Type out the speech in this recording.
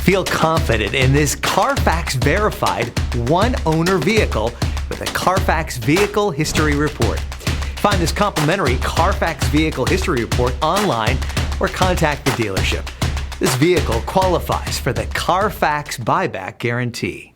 Feel confident in this Carfax verified one-owner vehicle with a Carfax Vehicle History Report. Find this complimentary Carfax Vehicle History Report online or contact the dealership. This vehicle qualifies for the Carfax Buyback Guarantee.